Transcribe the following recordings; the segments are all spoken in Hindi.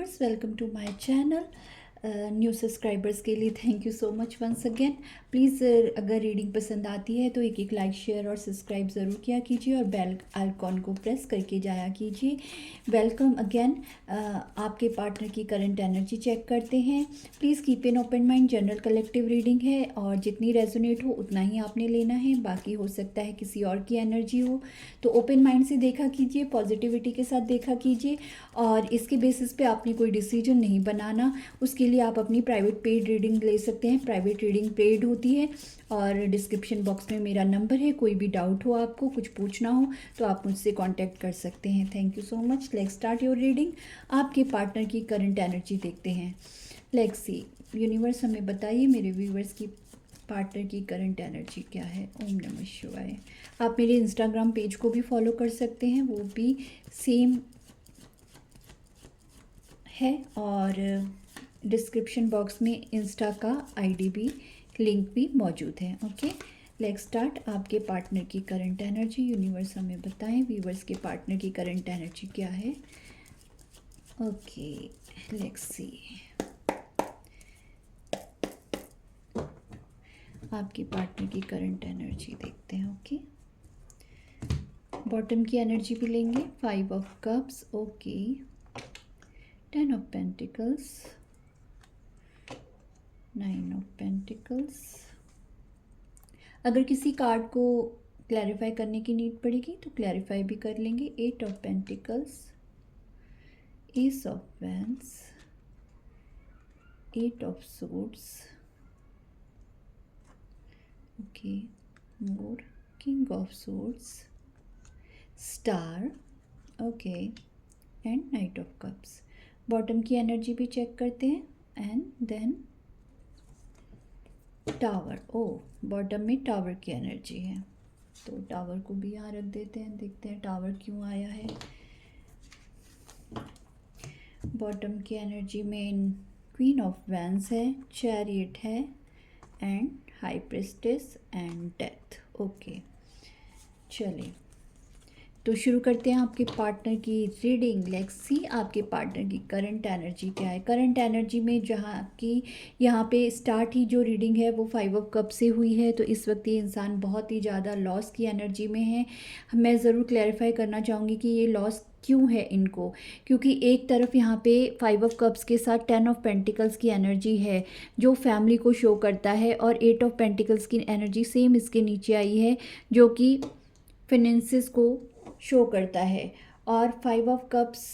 Viewers, welcome to my channel. New subscribers के लिए thank you so much once again. Please अगर रीडिंग पसंद आती है तो एक लाइक शेयर और सब्सक्राइब ज़रूर किया कीजिए और बेल आइकॉन को प्रेस करके जाया कीजिए। Welcome again. आपके पार्टनर की करंट एनर्जी चेक करते हैं। Please keep an open mind. General collective reading है और जितनी रेजोनेट हो उतना ही आपने लेना है, बाकी हो सकता है किसी और की एनर्जी हो, तो ओपन माइंड से देखा कीजिए, पॉजिटिविटी के साथ देखा कीजिए और इसके बेसिस पे आपने कोई डिसीजन नहीं बनाना। उसके लिए आप अपनी प्राइवेट पेड रीडिंग ले सकते हैं। प्राइवेट रीडिंग पेड होती है और डिस्क्रिप्शन बॉक्स में मेरा नंबर है। कोई भी डाउट हो, आपको कुछ पूछना हो तो आप मुझसे कांटेक्ट कर सकते हैं। Thank you so much. Let's start your reading. आपके पार्टनर की करंट एनर्जी देखते हैं। लेट्स सी, यूनिवर्स हमें बताइए मेरे व्यूवर्स की पार्टनर की करंट एनर्जी क्या है। ओम नमः शिवाय। आप मेरे इंस्टाग्राम पेज को भी फॉलो कर सकते हैं, वो भी सेम है और डिस्क्रिप्शन बॉक्स में इंस्टा का आईडी भी, लिंक भी मौजूद है। Okay, let's start. आपके पार्टनर की करंट एनर्जी यूनिवर्स हमें बताएं। व्यूवर्स के पार्टनर की करंट एनर्जी क्या है। Okay, let's see. आपके पार्टनर की करंट एनर्जी देखते हैं। ओके, बॉटम की एनर्जी भी लेंगे। 5 of cups, okay, 10 of pentacles, 9 of pentacles. अगर किसी कार्ड को क्लैरिफाई करने की नीड पड़ेगी तो क्लैरिफाई भी कर लेंगे। 8 of pentacles, ace of wands, 8 of swords, okay, more, king of swords, star, okay, and knight of cups. Bottom की एनर्जी भी चेक करते हैं and then tower. Oh, bottom में टावर की एनर्जी है तो टावर को भी यहाँ रख देते हैं। देखते हैं टावर क्यों आया है। बॉटम की एनर्जी में क्वीन ऑफ वैंड्स है, चैरियट है and high priestess and death. Okay, चलिए तो शुरू करते हैं आपके पार्टनर की रीडिंग। लेट्स सी आपके पार्टनर की करंट एनर्जी क्या है। करंट एनर्जी में जहाँ की यहाँ पे स्टार्ट ही जो रीडिंग है वो 5 ऑफ कप से हुई है, तो इस वक्त ये इंसान बहुत ही ज़्यादा लॉस की एनर्जी में है। मैं ज़रूर क्लैरिफाई करना चाहूँगी कि ये लॉस क्यों है इनको, क्योंकि एक तरफ यहाँ पे 5 ऑफ कप्स के साथ 10 ऑफ पेंटिकल्स की एनर्जी है जो फैमिली को शो करता है और 8 ऑफ पेंटिकल्स की एनर्जी सेम इसके नीचे आई है जो कि फिनेंसेस को शो करता है। और 5 ऑफ कप्स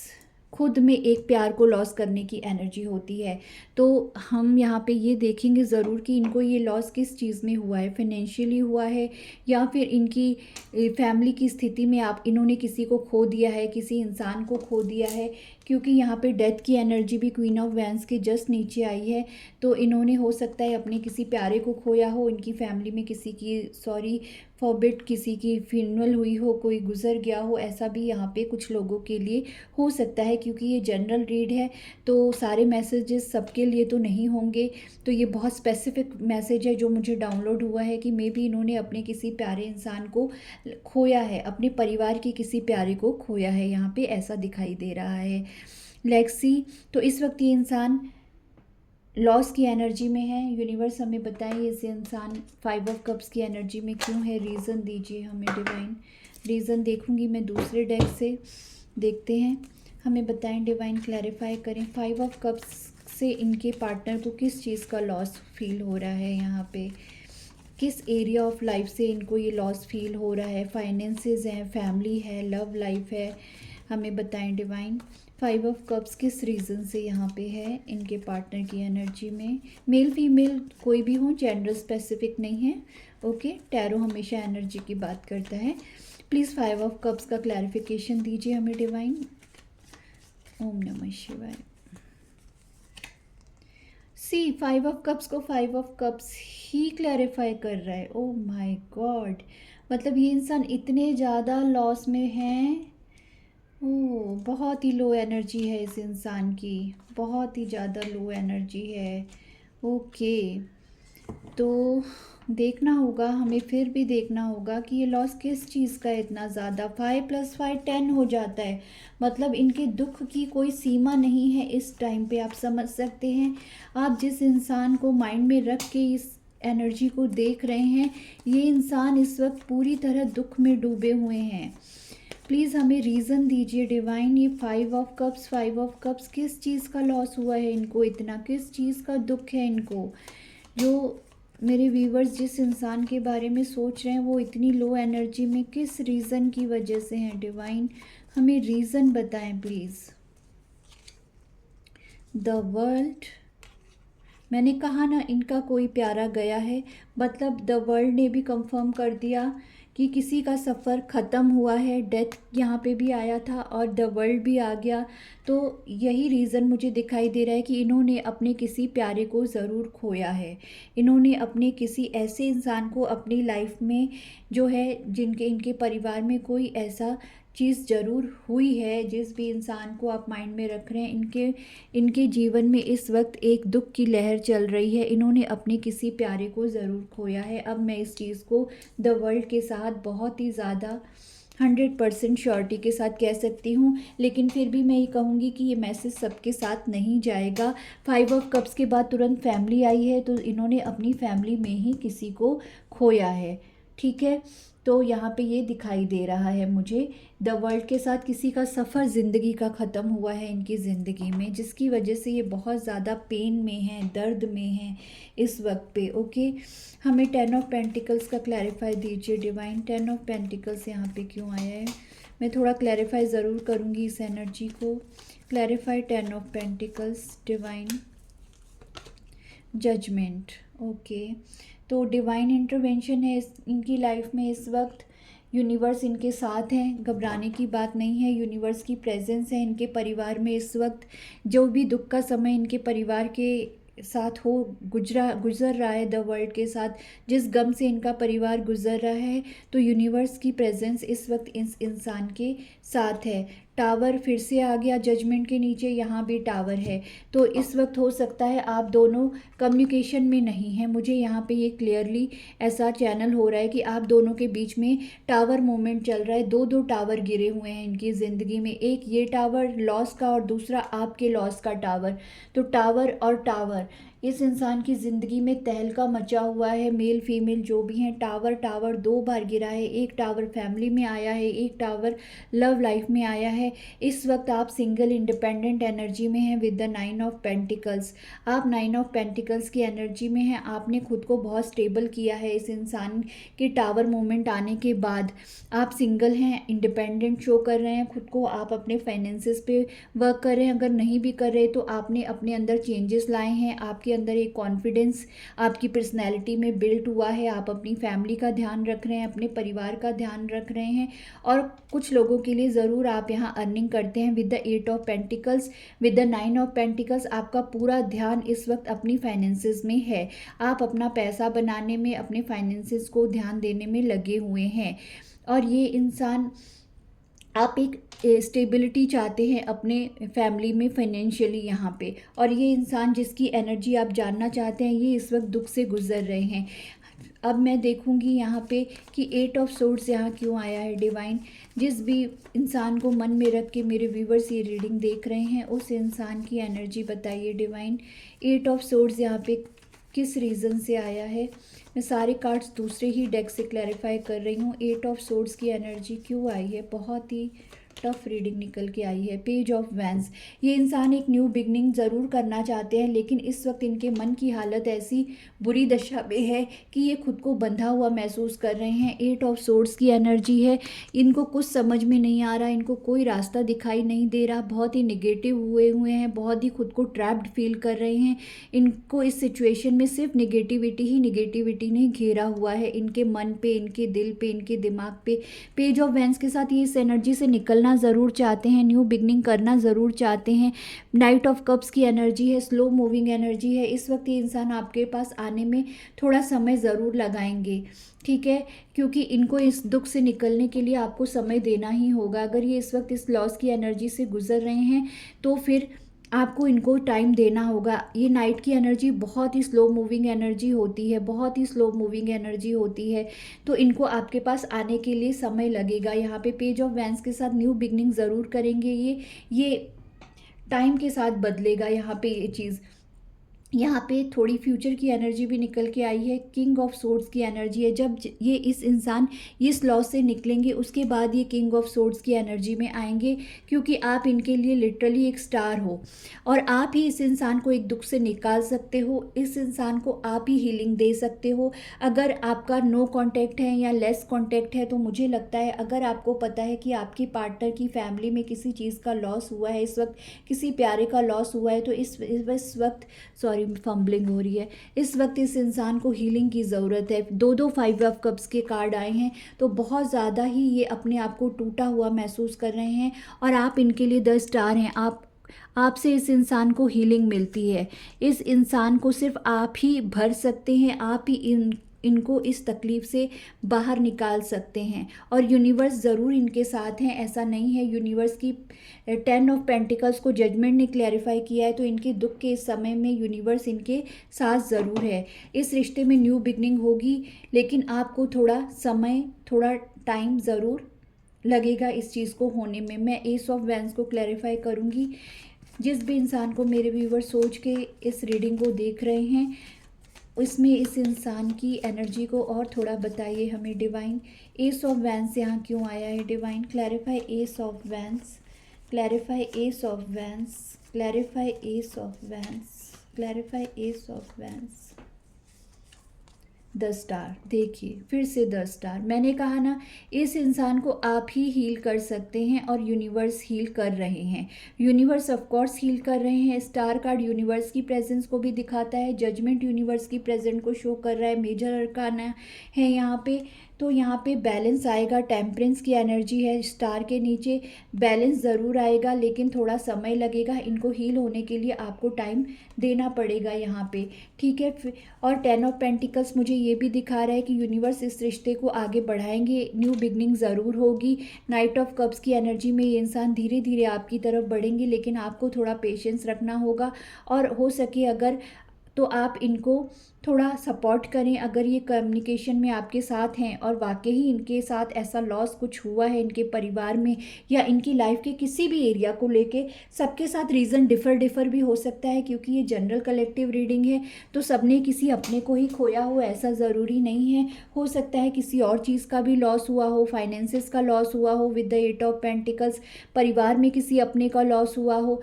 खुद में एक प्यार को लॉस करने की एनर्जी होती है। तो हम यहाँ पे ये देखेंगे ज़रूर कि इनको ये लॉस किस चीज़ में हुआ है, फाइनेंशियली हुआ है या फिर इनकी फैमिली की स्थिति में आप इन्होंने किसी को खो दिया है, किसी इंसान को खो दिया है, क्योंकि यहाँ पे डेथ की एनर्जी भी क्वीन ऑफ वैंड्स के जस्ट नीचे आई है। तो इन्होंने हो सकता है अपने किसी प्यारे को खोया हो, इनकी फैमिली में किसी की सॉरी फॉरबिट किसी की फ्यूनरल हुई हो, कोई गुजर गया हो, ऐसा भी यहाँ पे कुछ लोगों के लिए हो सकता है। क्योंकि ये जनरल रीड है तो सारे मैसेजेस सबके लिए तो नहीं होंगे, तो ये बहुत स्पेसिफिक मैसेज है जो मुझे डाउनलोड हुआ है कि मे बी इन्होंने अपने किसी प्यारे इंसान को खोया है, अपने परिवार के किसी प्यारे को खोया है, यहाँ पे ऐसा दिखाई दे रहा है। लेट्स सी, तो इस वक्त ये इंसान लॉस की एनर्जी में है। यूनिवर्स हमें बताइए इस इंसान 5 ऑफ कप्स की एनर्जी में क्यों है। रीज़न दीजिए हमें डिवाइन। रीज़न देखूंगी मैं दूसरे डेक से। देखते हैं, हमें बताएं डिवाइन, क्लैरिफाई करें 5 ऑफ कप्स से इनके पार्टनर को किस चीज़ का लॉस फील हो रहा है, यहाँ पे किस एरिया ऑफ लाइफ से इनको ये लॉस फील हो रहा है। फाइनेंसेस हैं, फैमिली है, लव लाइफ है, हमें बताएं डिवाइन 5 ऑफ कप्स किस रीज़न से यहाँ पे है इनके पार्टनर की एनर्जी में। मेल फीमेल कोई भी हो, जेंडर स्पेसिफिक नहीं है। ओके, टैरो हमेशा एनर्जी की बात करता है। प्लीज़ 5 ऑफ कप्स का क्लैरिफिकेशन दीजिए हमें डिवाइन। ओम नमः शिवाय। सी 5 ऑफ कप्स को 5 ऑफ कप्स ही क्लैरिफाई कर रहा है। ओह माय गॉड, मतलब ये इंसान इतने ज़्यादा लॉस में हैं। ओह, बहुत ही लो एनर्जी है इस इंसान की, बहुत ही ज़्यादा लो एनर्जी है। ओके, तो देखना होगा, हमें फिर भी देखना होगा कि ये लॉस किस चीज़ का है इतना ज़्यादा। 5 + 5 10 हो जाता है, मतलब इनके दुख की कोई सीमा नहीं है इस टाइम पे। आप समझ सकते हैं, आप जिस इंसान को माइंड में रख के इस एनर्जी को देख रहे हैं, ये इंसान इस वक्त पूरी तरह दुख में डूबे हुए हैं। प्लीज़ हमें रीज़न दीजिए डिवाइन। ये 5 ऑफ कप्स किस चीज़ का लॉस हुआ है इनको, इतना किस चीज़ का दुख है इनको। जो मेरे व्यूवर्स जिस इंसान के बारे में सोच रहे हैं वो इतनी लो एनर्जी में किस रीज़न की वजह से हैं डिवाइन, हमें रीज़न बताएं प्लीज़। द वर्ल्ड, मैंने कहा ना इनका कोई प्यारा गया है, मतलब द वर्ल्ड ने भी कंफर्म कर दिया कि किसी का सफ़र ख़त्म हुआ है। डेथ यहाँ पे भी आया था और द वर्ल्ड भी आ गया। तो यही रीज़न मुझे दिखाई दे रहा है कि इन्होंने अपने किसी प्यारे को ज़रूर खोया है। इन्होंने अपने किसी ऐसे इंसान को अपनी लाइफ में जो है, जिनके इनके परिवार में कोई ऐसा चीज़ ज़रूर हुई है। जिस भी इंसान को आप माइंड में रख रहे हैं, इनके जीवन में इस वक्त एक दुख की लहर चल रही है। इन्होंने अपने किसी प्यारे को ज़रूर खोया है। अब मैं इस चीज़ को द वर्ल्ड के साथ बहुत ही ज़्यादा 100% श्योरिटी के साथ कह सकती हूँ। लेकिन फिर भी मैं ये कहूँगी कि ये मैसेज सबके साथ नहीं जाएगा। 5 ऑफ कप्स के बाद तुरंत फैमिली आई है, तो इन्होंने अपनी फैमिली में ही किसी को खोया है। ठीक है, तो यहाँ पे ये दिखाई दे रहा है मुझे, द वर्ल्ड के साथ किसी का सफ़र ज़िंदगी का ख़त्म हुआ है इनकी ज़िंदगी में, जिसकी वजह से ये बहुत ज़्यादा पेन में हैं, दर्द में हैं इस वक्त पे। ओके, हमें 10 ऑफ पेंटिकल्स का क्लैरिफाई दीजिए डिवाइन। 10 ऑफ पेंटिकल्स यहाँ पे क्यों आया है, मैं थोड़ा क्लैरिफाई ज़रूर करूँगी इस एनर्जी को। Clarify 10 of pentacles divine. Judgement, okay, तो डिवाइन इंटरवेंशन है इनकी लाइफ में इस वक्त। यूनिवर्स इनके साथ हैं, घबराने की बात नहीं है। यूनिवर्स की प्रेजेंस है इनके परिवार में इस वक्त। जो भी दुख का समय इनके परिवार के साथ हो गुजर रहा है, द वर्ल्ड के साथ जिस गम से इनका परिवार गुजर रहा है, तो यूनिवर्स की प्रेजेंस इस वक्त इस इंसान के साथ है। टावर फिर से आ गया जजमेंट के नीचे, यहाँ भी टावर है। तो इस वक्त हो सकता है आप दोनों कम्युनिकेशन में नहीं हैं। मुझे यहाँ पे ये क्लियरली ऐसा चैनल हो रहा है कि आप दोनों के बीच में टावर मोमेंट चल रहा है। दो टावर गिरे हुए हैं इनकी ज़िंदगी में, एक ये टावर लॉस का और दूसरा आपके लॉस का टावर। तो टावर और टावर इस इंसान की ज़िंदगी में तहलका मचा हुआ है। मेल फीमेल जो भी हैं, टावर 2 बार गिरा है। एक टावर फैमिली में आया है, एक टावर लव लाइफ में आया है। इस वक्त आप सिंगल इंडिपेंडेंट एनर्जी में हैं विद द 9 ऑफ पेंटिकल्स। आप 9 ऑफ पेंटिकल्स की एनर्जी में हैं। आपने खुद को बहुत स्टेबल किया है इस इंसान के टावर मोमेंट आने के बाद। आप सिंगल हैं, इंडिपेंडेंट शो कर रहे हैं खुद को। आप अपने फाइनेंसिस पे वर्क कर रहे हैं। अगर नहीं भी कर रहे तो आपने अपने अंदर चेंजेस लाए हैं। आपके अंदर एक कॉन्फिडेंस आपकी पर्सनैलिटी में बिल्ट हुआ है। आप अपनी फैमिली का ध्यान रख रहे हैं, अपने परिवार का ध्यान रख रहे हैं। और कुछ लोगों के लिए ज़रूर आप यहाँ अर्निंग करते हैं with the 8 of pentacles, with the 9 of pentacles. आपका पूरा ध्यान इस वक्त अपनी फाइनेंसिस में है। आप अपना पैसा बनाने में, अपने फाइनेंसिस को ध्यान देने में लगे हुए हैं। और ये इंसान, आप एक स्टेबिलिटी चाहते हैं अपने फैमिली में फाइनेंशियली यहाँ पे। और ये इंसान जिसकी एनर्जी आप जानना चाहते हैं, ये इस वक्त दुख से गुजर रहे हैं। अब मैं देखूंगी यहाँ पे कि 8 ऑफ सोर्ड्स यहाँ क्यों आया है डिवाइन। जिस भी इंसान को मन में रख के मेरे व्यूवर्स ये रीडिंग देख रहे हैं, उस इंसान की एनर्जी बताइए डिवाइन। 8 ऑफ सोर्ड्स यहाँ पे किस रीज़न से आया है। मैं सारे कार्ड्स दूसरे ही डेक से क्लैरिफाई कर रही हूँ। 8 ऑफ सोर्ड्स की एनर्जी क्यों आई है, बहुत ही टफ रीडिंग निकल के आई है। पेज ऑफ वैंस, ये इंसान एक न्यू बिगनिंग ज़रूर करना चाहते हैं, लेकिन इस वक्त इनके मन की हालत ऐसी बुरी दशा में है कि ये खुद को बंधा हुआ महसूस कर रहे हैं। 8 ऑफ सोर्ड्स की एनर्जी है, इनको कुछ समझ में नहीं आ रहा, इनको कोई रास्ता दिखाई नहीं दे रहा, बहुत ही निगेटिव हुए हैं, बहुत ही खुद को ट्रैप्ड फील कर रहे हैं। इनको इस सिचुएशन में सिर्फ निगेटिविटी ने घेरा हुआ है, इनके मन पे, इनके दिल पे, इनके दिमाग पे। पेज ऑफ वैंस के साथ ये इस एनर्जी से निकलना ज़रूर चाहते हैं, न्यू बिगनिंग करना ज़रूर चाहते हैं। नाइट ऑफ कप्स की एनर्जी है, स्लो मूविंग एनर्जी है। इस वक्त ये इंसान आपके पास आने में थोड़ा समय ज़रूर लगाएंगे, ठीक है, क्योंकि इनको इस दुख से निकलने के लिए आपको समय देना ही होगा। अगर ये इस वक्त इस लॉस की एनर्जी से गुजर रहे हैं तो फिर आपको इनको टाइम देना होगा। ये नाइट की एनर्जी बहुत ही स्लो मूविंग एनर्जी होती है, बहुत ही स्लो मूविंग एनर्जी होती है, तो इनको आपके पास आने के लिए समय लगेगा। यहाँ पे पेज ऑफ वैंस के साथ न्यू बिगनिंग ज़रूर करेंगे ये टाइम के साथ बदलेगा यहाँ पे ये चीज़। यहाँ पे थोड़ी फ्यूचर की एनर्जी भी निकल के आई है, किंग ऑफ सोर्ड्स की एनर्जी है। जब ये इस इंसान इस लॉस से निकलेंगे उसके बाद ये किंग ऑफ सोर्ड्स की एनर्जी में आएंगे, क्योंकि आप इनके लिए लिटरली एक स्टार हो और आप ही इस इंसान को एक दुख से निकाल सकते हो, इस इंसान को आप ही हीलिंग दे सकते हो। अगर आपका नो कांटेक्ट है या लेस कांटेक्ट है तो मुझे लगता है, अगर आपको पता है कि आपकी पार्टनर की फैमिली में किसी चीज़ का लॉस हुआ है, इस वक्त किसी प्यारे का लॉस हुआ है, तो इस वक्त सॉरी फंबलिंग हो रही है, इस वक्त इस इंसान को हीलिंग की ज़रूरत है। दो 5 ऑफ कप्स के कार्ड आए हैं, तो बहुत ज़्यादा ही ये अपने आप को टूटा हुआ महसूस कर रहे हैं और आप इनके लिए द स्टार हैं। आपसे इस इंसान को हीलिंग मिलती है। इस इंसान को सिर्फ आप ही भर सकते हैं, आप ही इनको इस तकलीफ़ से बाहर निकाल सकते हैं और यूनिवर्स ज़रूर इनके साथ हैं, ऐसा नहीं है। यूनिवर्स की 10 ऑफ पेंटिकल्स को जजमेंट ने क्लैरिफाई किया है, तो इनके दुख के इस समय में यूनिवर्स इनके साथ ज़रूर है। इस रिश्ते में न्यू बिगनिंग होगी, लेकिन आपको थोड़ा समय, थोड़ा टाइम ज़रूर लगेगा इस चीज़ को होने में। मैं एस ऑफ वैंस को क्लैरिफाई करूँगी। जिस भी इंसान को मेरे व्यूवर सोच के इस रीडिंग को देख रहे हैं, इसमें इस इंसान की एनर्जी को और थोड़ा बताइए हमें डिवाइन। एस ऑफ वैंस यहाँ क्यों आया है divine? Clarify S of vents, clarify S of vents, clarify S of vents, clarify S of vents. The star, देखिए फिर से द स्टार। मैंने कहा ना, इस इंसान को आप ही हील कर सकते हैं और यूनिवर्स हील कर रहे हैं। यूनिवर्स ऑफ कोर्स हील कर रहे हैं। स्टार कार्ड यूनिवर्स की प्रेजेंस को भी दिखाता है, जजमेंट यूनिवर्स की प्रेजेंस को शो कर रहा है, मेजर अरकाना है यहाँ पे। तो यहाँ पे बैलेंस आएगा, टेम्परेंस की एनर्जी है स्टार के नीचे, बैलेंस ज़रूर आएगा, लेकिन थोड़ा समय लगेगा। इनको हील होने के लिए आपको टाइम देना पड़ेगा यहाँ पे, ठीक है। और 10 ऑफ पेंटिकल्स मुझे ये भी दिखा रहा है कि यूनिवर्स इस रिश्ते को आगे बढ़ाएंगे, न्यू बिगनिंग ज़रूर होगी। नाइट ऑफ कप्स की एनर्जी में ये इंसान धीरे धीरे आपकी तरफ बढ़ेंगे, लेकिन आपको थोड़ा पेशेंस रखना होगा और हो सके अगर तो आप इनको थोड़ा सपोर्ट करें। अगर ये कम्युनिकेशन में आपके साथ हैं और वाकई ही इनके साथ ऐसा लॉस कुछ हुआ है इनके परिवार में या इनकी लाइफ के किसी भी एरिया को लेके, सबके साथ रीज़न डिफ़र भी हो सकता है, क्योंकि ये जनरल कलेक्टिव रीडिंग है, तो सबने किसी अपने को ही खोया हो ऐसा ज़रूरी नहीं है। हो सकता है किसी और चीज़ का भी लॉस हुआ हो, फाइनेंसेस का लॉस हुआ हो विद द 8 ऑफ पेंटिकल्स, परिवार में किसी अपने का लॉस हुआ हो,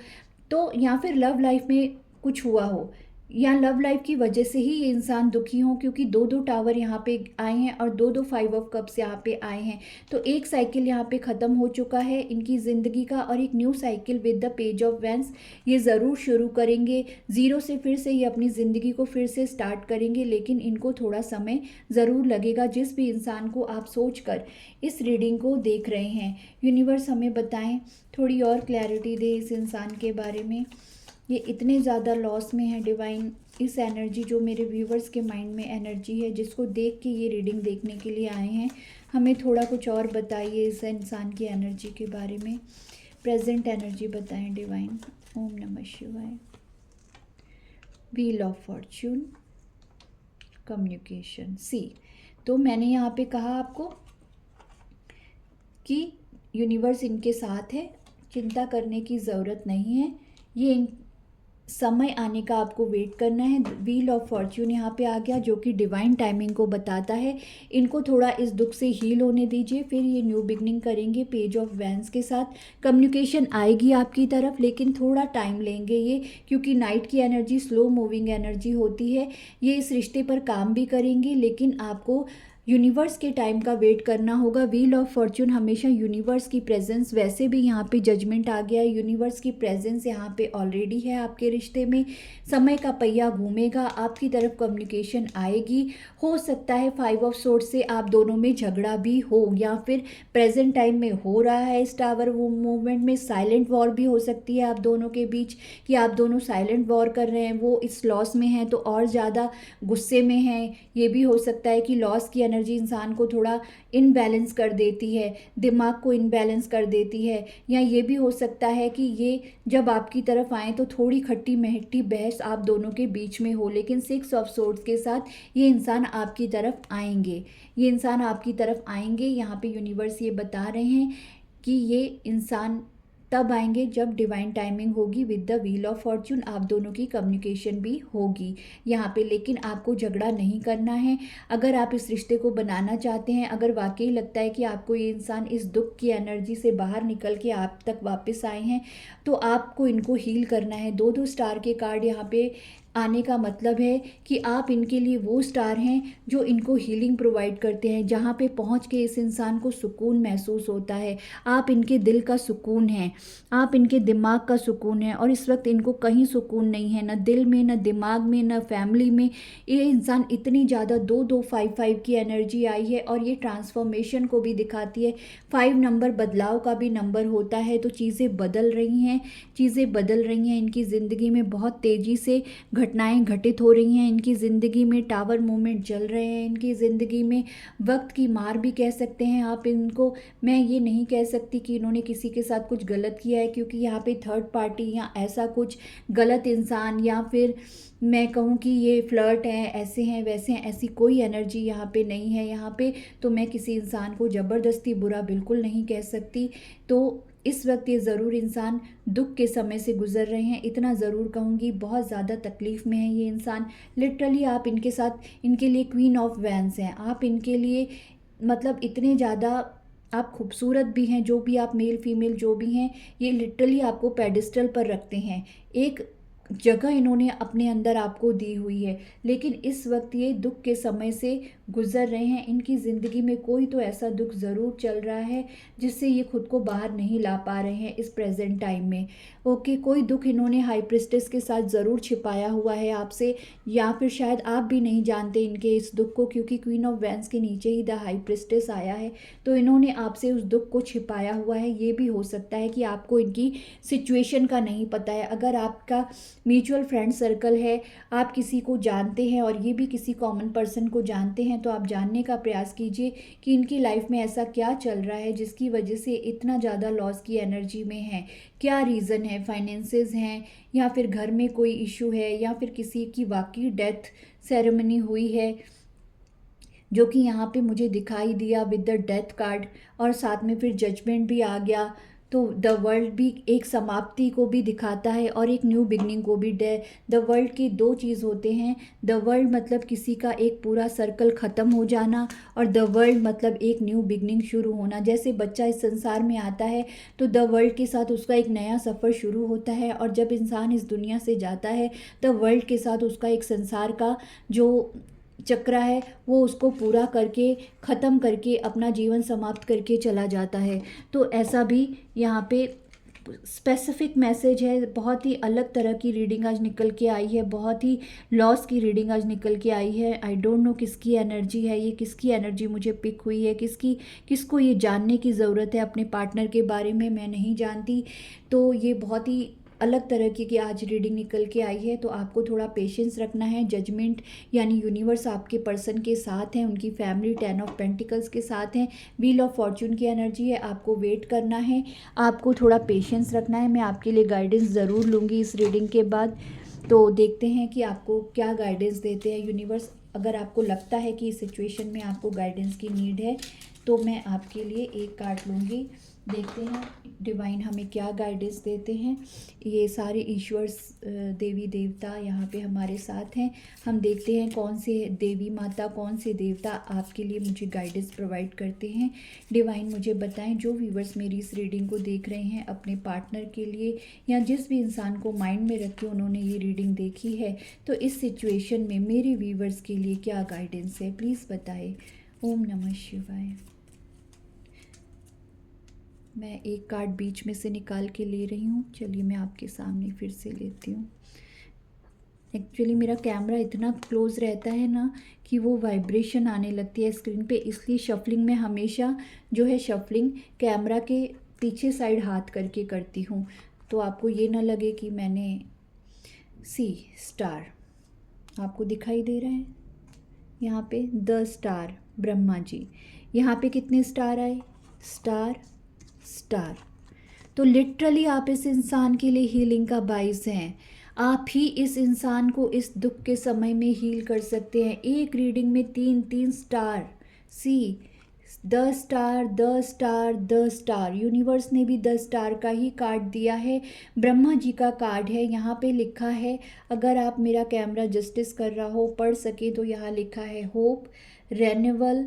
तो या फिर लव लाइफ में कुछ हुआ हो, या लव लाइफ की वजह से ही ये इंसान दुखी हो, क्योंकि दो टावर यहाँ पे आए हैं और दो 5 ऑफ कप्स यहाँ पे आए हैं। तो एक साइकिल यहाँ पे ख़त्म हो चुका है इनकी ज़िंदगी का और एक new cycle with the page of vents ये ज़रूर शुरू करेंगे। ज़ीरो से फिर से ये अपनी ज़िंदगी को फिर से स्टार्ट करेंगे, लेकिन इनको थोड़ा समय ज़रूर लगेगा। जिस भी इंसान को आप सोच कर इस रीडिंग को देख रहे हैं, यूनिवर्स हमें बताएं, थोड़ी और क्लैरिटी दे इस इंसान के बारे में। ये इतने ज़्यादा लॉस में है डिवाइन। इस एनर्जी जो मेरे व्यूवर्स के माइंड में एनर्जी है, जिसको देख के ये रीडिंग देखने के लिए आए हैं, हमें थोड़ा कुछ और बताइए इस इंसान की एनर्जी के बारे में। प्रेजेंट एनर्जी बताएं डिवाइन। ओम नमः शिवाय। व्हील ऑफ फॉर्च्यून, कम्युनिकेशन, सी। तो मैंने यहाँ पे कहा आपको कि यूनिवर्स इनके साथ है, चिंता करने की ज़रूरत नहीं है। ये समय आने का आपको वेट करना है। व्हील ऑफ फॉर्च्यून यहाँ पे आ गया, जो कि डिवाइन टाइमिंग को बताता है। इनको थोड़ा इस दुख से हील होने दीजिए, फिर ये न्यू बिगनिंग करेंगे। पेज ऑफ वैंस के साथ कम्युनिकेशन आएगी आपकी तरफ, लेकिन थोड़ा टाइम लेंगे ये, क्योंकि नाइट की एनर्जी स्लो मूविंग एनर्जी होती है। ये इस रिश्ते पर काम भी करेंगे, लेकिन आपको यूनिवर्स के टाइम का वेट करना होगा। व्हील ऑफ फॉर्च्यून हमेशा यूनिवर्स की प्रेजेंस, वैसे भी यहाँ पे जजमेंट आ गया है, यूनिवर्स की प्रेजेंस यहाँ पे ऑलरेडी है आपके रिश्ते में। समय का पहिया घूमेगा, आपकी तरफ कम्युनिकेशन आएगी। हो सकता है 5 ऑफ सोर्ड से आप दोनों में झगड़ा भी हो, या फिर प्रेजेंट टाइम में हो रहा है इस टावर मूवमेंट में साइलेंट वॉर भी हो सकती है आप दोनों के बीच, कि आप दोनों साइलेंट वॉर कर रहे हैं। वो इस लॉस में हैं तो और ज़्यादा गुस्से में हैं। ये भी हो सकता है कि लॉस की एनर्जी इंसान को थोड़ा इनबैलेंस कर देती है, दिमाग को इनबैलेंस कर देती है। या ये भी हो सकता है कि ये जब आपकी तरफ आए तो थोड़ी खट्टी मीठी बहस आप दोनों के बीच में हो, लेकिन 6 ऑफ सोर्ड्स के साथ ये इंसान आपकी तरफ आएंगे, ये इंसान आपकी तरफ आएंगे। यहाँ पे यूनिवर्स ये बता रहे हैं कि ये इंसान तब आएंगे जब डिवाइन टाइमिंग होगी with the wheel of Fortune, आप दोनों की कम्युनिकेशन भी होगी यहाँ पे। लेकिन आपको झगड़ा नहीं करना है। अगर आप इस रिश्ते को बनाना चाहते हैं, अगर वाकई लगता है कि आपको ये इंसान इस दुख की एनर्जी से बाहर निकल के आप तक वापस आए हैं, तो आपको इनको हील करना है। 2 स्टार के कार्ड यहाँ पे आने का मतलब है कि आप इनके लिए वो स्टार हैं जो इनको हीलिंग प्रोवाइड करते हैं, जहाँ पे पहुँच के इस इंसान को सुकून महसूस होता है। आप इनके दिल का सुकून हैं, आप इनके दिमाग का सुकून है। और इस वक्त इनको कहीं सुकून नहीं है, ना दिल में, ना दिमाग में, ना फैमिली में। ये इंसान इतनी ज़्यादा 2-2-5-5 की एनर्जी आई है और ये ट्रांसफॉर्मेशन को भी दिखाती है। 5 नंबर बदलाव का भी नंबर होता है, तो चीज़ें बदल रही हैं, चीज़ें बदल रही हैं। इनकी ज़िंदगी में बहुत तेज़ी से घटनाएं घटित हो रही हैं, इनकी ज़िंदगी में टावर मूवमेंट चल रहे हैं, इनकी ज़िंदगी में वक्त की मार भी कह सकते हैं आप इनको। मैं ये नहीं कह सकती कि इन्होंने किसी के साथ कुछ गलत किया है, क्योंकि यहाँ पे थर्ड पार्टी या ऐसा कुछ गलत इंसान, या फिर मैं कहूँ कि ये फ्लर्ट हैं, ऐसे हैं वैसे हैं, ऐसी कोई एनर्जी यहाँ पे नहीं है। यहाँ पे तो मैं किसी इंसान को ज़बरदस्ती बुरा बिल्कुल नहीं कह सकती। तो इस वक्त ये ज़रूर इंसान दुख के समय से गुजर रहे हैं, इतना ज़रूर कहूँगी। बहुत ज़्यादा तकलीफ़ में है ये इंसान। लिटरली आप इनके साथ, इनके लिए क्वीन ऑफ वैंस हैं आप इनके लिए। मतलब इतने ज़्यादा आप खूबसूरत भी हैं, जो भी आप मेल फीमेल जो भी हैं, ये लिटरली आपको पेडिस्टल पर रखते हैं। एक जगह इन्होंने अपने अंदर आपको दी हुई है। लेकिन इस वक्त ये दुख के समय से गुजर रहे हैं। इनकी ज़िंदगी में कोई तो ऐसा दुख ज़रूर चल रहा है जिससे ये खुद को बाहर नहीं ला पा रहे हैं इस प्रेजेंट टाइम में। ओके, कोई दुख इन्होंने हाई प्रिस्टेस के साथ ज़रूर छिपाया हुआ है आपसे, या फिर शायद आप भी नहीं जानते इनके इस दुख को, क्योंकि क्वीन ऑफ वैंस के नीचे ही द हाई प्रिस्टेस आया है। तो इन्होंने आपसे उस दुख को छिपाया हुआ है। ये भी हो सकता है कि आपको इनकी सिचुएशन का नहीं पता है। अगर आपका म्यूचुअल फ्रेंड सर्कल है, आप किसी को जानते हैं और ये भी किसी कॉमन पर्सन को जानते हैं, तो आप जानने का प्रयास कीजिए कि इनकी लाइफ में ऐसा क्या चल रहा है जिसकी वजह से इतना ज़्यादा लॉस की एनर्जी में है। क्या रीज़न है? फाइनेंसेस हैं, या फिर घर में कोई इशू है, या फिर किसी की वाकई डेथ सेरेमनी हुई है, जो कि यहाँ पे मुझे दिखाई दिया विद द डेथ कार्ड, और साथ में फिर जजमेंट भी आ गया। तो द वर्ल्ड भी एक समाप्ति को भी दिखाता है और एक न्यू बिगनिंग को भी। द वर्ल्ड की 2 चीज़ होते हैं। द वर्ल्ड मतलब किसी का एक पूरा सर्कल ख़त्म हो जाना, और द वर्ल्ड मतलब एक न्यू बिगनिंग शुरू होना। जैसे बच्चा इस संसार में आता है तो द वर्ल्ड के साथ उसका एक नया सफ़र शुरू होता है, और जब इंसान इस दुनिया से जाता है द वर्ल्ड के साथ उसका एक संसार का जो चक्र है वो उसको पूरा करके, ख़त्म करके, अपना जीवन समाप्त करके चला जाता है। तो ऐसा भी यहाँ पे स्पेसिफिक मैसेज है। बहुत ही अलग तरह की रीडिंग आज निकल के आई है, बहुत ही लॉस की रीडिंग आज निकल के आई है। आई डोंट नो किसकी एनर्जी है ये, किसकी एनर्जी मुझे पिक हुई है, किसको ये जानने की ज़रूरत है अपने पार्टनर के बारे में, मैं नहीं जानती। तो ये बहुत ही अलग तरह की आज रीडिंग निकल के आई है। तो आपको थोड़ा पेशेंस रखना है। जजमेंट यानी यूनिवर्स आपके पर्सन के साथ हैं, उनकी फैमिली 10 ऑफ पेंटिकल्स के साथ हैं, व्हील ऑफ फॉर्चून की एनर्जी है। आपको वेट करना है, आपको थोड़ा पेशेंस रखना है। मैं आपके लिए गाइडेंस ज़रूर लूँगी इस रीडिंग के बाद। तो देखते हैं कि आपको क्या गाइडेंस देते हैं यूनिवर्स। अगर आपको लगता है कि इस सिचुएशन में आपको गाइडेंस की नीड है तो मैं आपके लिए एक कार्ड लूँगी। देखते हैं डिवाइन हमें क्या गाइडेंस देते हैं। ये सारे ईश्वर्स देवी देवता यहाँ पे हमारे साथ हैं। हम देखते हैं कौन से देवी माता, कौन से देवता आपके लिए मुझे गाइडेंस प्रोवाइड करते हैं। डिवाइन मुझे बताएं, जो व्यूवर्स मेरी इस रीडिंग को देख रहे हैं अपने पार्टनर के लिए, या जिस भी इंसान को माइंड में रख के उन्होंने ये रीडिंग देखी है, तो इस सिचुएशन में मेरे व्यूवर्स के लिए क्या गाइडेंस है, प्लीज़ बताएं। ओम नमः शिवाय। मैं एक कार्ड बीच में से निकाल के ले रही हूँ। चलिए मैं आपके सामने फिर से लेती हूँ। एक्चुअली मेरा कैमरा इतना क्लोज़ रहता है ना कि वो वाइब्रेशन आने लगती है स्क्रीन पे, इसलिए शफलिंग में हमेशा जो है शफलिंग कैमरा के पीछे साइड हाथ करके करती हूँ, तो आपको ये ना लगे कि मैंने स्टार आपको दिखाई दे रहा है यहाँ पे द स्टार। ब्रह्मा जी। यहाँ पे कितने स्टार आए? Star, star. तो लिटरली आप इस इंसान के लिए हीलिंग का बाइस हैं। आप ही इस इंसान को इस दुख के समय में हील कर सकते हैं। एक रीडिंग में 3 star. See, the star, the star, the star. Universe ने भी 10 स्टार का ही कार्ड दिया है। ब्रह्मा जी का कार्ड है। यहाँ पे लिखा है, अगर आप मेरा कैमरा जस्टिस कर रहा हो, पढ़ सके तो यहाँ लिखा है hope, renewal,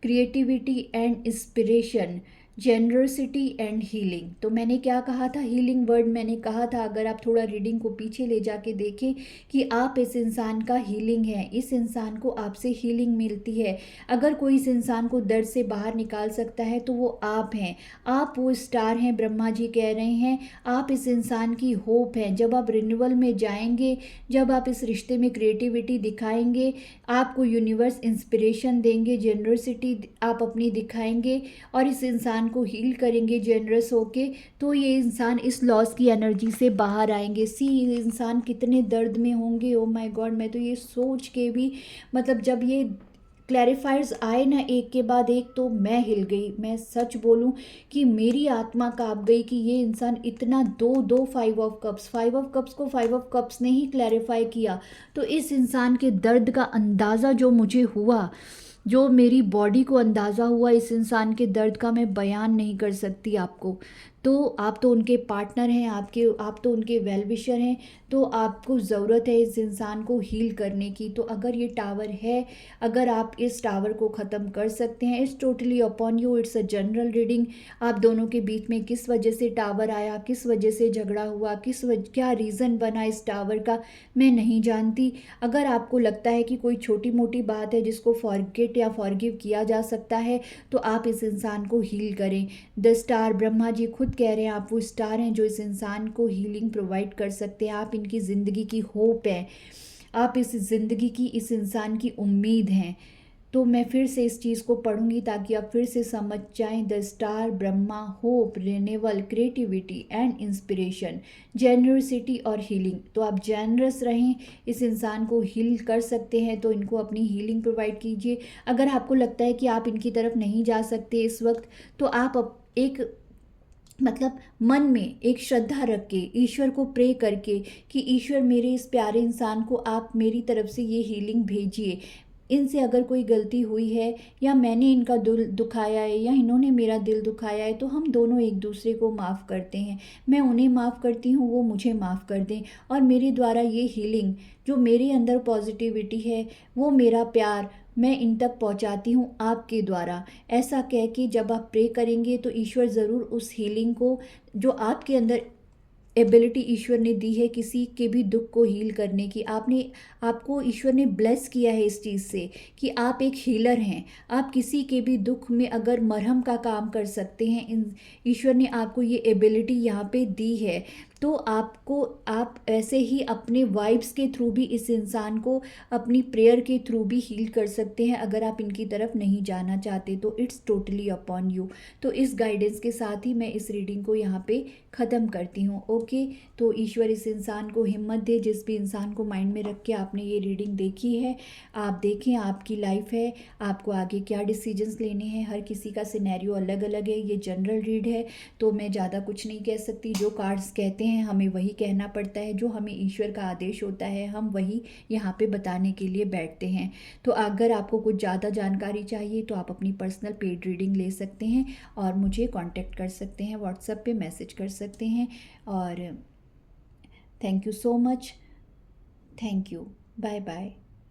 creativity and inspiration, generosity and healing. तो मैंने क्या कहा था? हीलिंग वर्ड मैंने कहा था। अगर आप थोड़ा रीडिंग को पीछे ले जाके देखें कि आप इस इंसान का हीलिंग है, इस इंसान को आपसे हीलिंग मिलती है। अगर कोई इस इंसान को दर्द से बाहर निकाल सकता है तो वो आप हैं। आप वो स्टार हैं, ब्रह्मा जी कह रहे हैं। आप इस इंसान की होप हैं। जब आप रिन्यूअल में जाएंगे, जब आप इस रिश्ते में क्रिएटिविटी दिखाएंगे, आपको यूनिवर्स इंस्पिरेशन देंगे, जेनरसिटी आप अपनी दिखाएंगे और इस इंसान को हील करेंगे जेनरस होके, तो ये इंसान इस लॉस की एनर्जी से बाहर आएंगे। सी, ये इंसान कितने दर्द में होंगे। ओ माय गॉड, मैं तो ये सोच के भी, मतलब जब ये क्लैरिफायर्स आए ना एक के बाद एक, तो मैं हिल गई। मैं सच बोलूं कि मेरी आत्मा कांप गई कि ये इंसान इतना दो 5 ऑफ कप्स, 5 ऑफ कप्स को 5 ऑफ कप्स ने ही क्लैरिफाई किया। तो इस इंसान के दर्द का अंदाज़ा जो मुझे हुआ, जो मेरी बॉडी को अंदाज़ा हुआ इस इंसान के दर्द का, मैं बयान नहीं कर सकती आपको। तो आप तो उनके पार्टनर हैं, आप तो उनके वेल विशर हैं, तो आपको ज़रूरत है इस इंसान को हील करने की। तो अगर ये टावर है, अगर आप इस टावर को ख़त्म कर सकते हैं, it's totally upon you. It's a general reading. आप दोनों के बीच में किस वजह से टावर आया, किस वजह से झगड़ा हुआ, क्या रीज़न बना इस टावर का, मैं नहीं जानती। अगर आपको लगता है कि कोई छोटी मोटी बात है जिसको फॉरगेट या फॉरगिव किया जा सकता है, तो आप इस इंसान को हील करें। द स्टार, ब्रह्मा जी खुद कह रहे हैं आप वो स्टार हैं जो इस इंसान को हीलिंग प्रोवाइड कर सकते हैं। आप इनकी ज़िंदगी की होप हैं। आप इस ज़िंदगी की, इस इंसान की उम्मीद हैं। तो मैं फिर से इस चीज़ को पढ़ूंगी ताकि आप फिर से समझ जाएं। The star, Brahma, hope, renewal, creativity and inspiration, generosity और हीलिंग। तो आप जेनरस रहें, इस इंसान को हील कर सकते हैं तो इनको अपनी हीलिंग प्रोवाइड कीजिए। अगर आपको लगता है कि आप इनकी तरफ नहीं जा सकते इस वक्त, तो आप एक, मतलब मन में एक श्रद्धा रख के, ईश्वर को प्रे करके कि ईश्वर मेरे इस प्यारे इंसान को आप मेरी तरफ से ये हीलिंग भेजिए। इनसे अगर कोई गलती हुई है, या मैंने इनका दिल दुखाया है, या इन्होंने मेरा दिल दुखाया है, तो हम दोनों एक दूसरे को माफ़ करते हैं। मैं उन्हें माफ़ करती हूँ, वो मुझे माफ़ कर दें, और मेरे द्वारा ये हीलिंग, जो मेरे अंदर पॉजिटिविटी है, वो मेरा प्यार मैं इन तक पहुंचाती हूँ आपके द्वारा। ऐसा कह के जब आप प्रे करेंगे तो ईश्वर ज़रूर उस हीलिंग को, जो आपके अंदर एबिलिटी ईश्वर ने दी है किसी के भी दुख को हील करने की, आपको ईश्वर ने ब्लेस किया है इस चीज़ से कि आप एक हीलर हैं। आप किसी के भी दुख में अगर मरहम का काम कर सकते हैं, ईश्वर ने आपको ये एबिलिटी यहाँ पे दी है। तो आप ऐसे ही अपने वाइब्स के थ्रू भी इस इंसान को, अपनी प्रेयर के थ्रू भी हील कर सकते हैं। अगर आप इनकी तरफ नहीं जाना चाहते तो इट्स टोटली अपॉन यू। तो इस गाइडेंस के साथ ही मैं इस रीडिंग को यहाँ पे ख़त्म करती हूँ। ओके, तो ईश्वर इस इंसान को हिम्मत दे, जिस भी इंसान को माइंड में रख के आपने ये रीडिंग देखी है। आप देखें, आपकी लाइफ है, आपको आगे क्या डिसीजंस लेने हैं। हर किसी का सिनेरियो अलग अलग है, ये जनरल रीड है, तो मैं ज़्यादा कुछ नहीं कह सकती। जो कार्ड्स कहते हैं हमें वही कहना पड़ता है, जो हमें ईश्वर का आदेश होता है हम वही यहाँ पे बताने के लिए बैठते हैं। तो अगर आपको कुछ ज़्यादा जानकारी चाहिए तो आप अपनी पर्सनल पेड रीडिंग ले सकते हैं और मुझे कांटेक्ट कर सकते हैं, व्हाट्सएप पे मैसेज कर सकते हैं। और thank you so much, thank you, bye bye.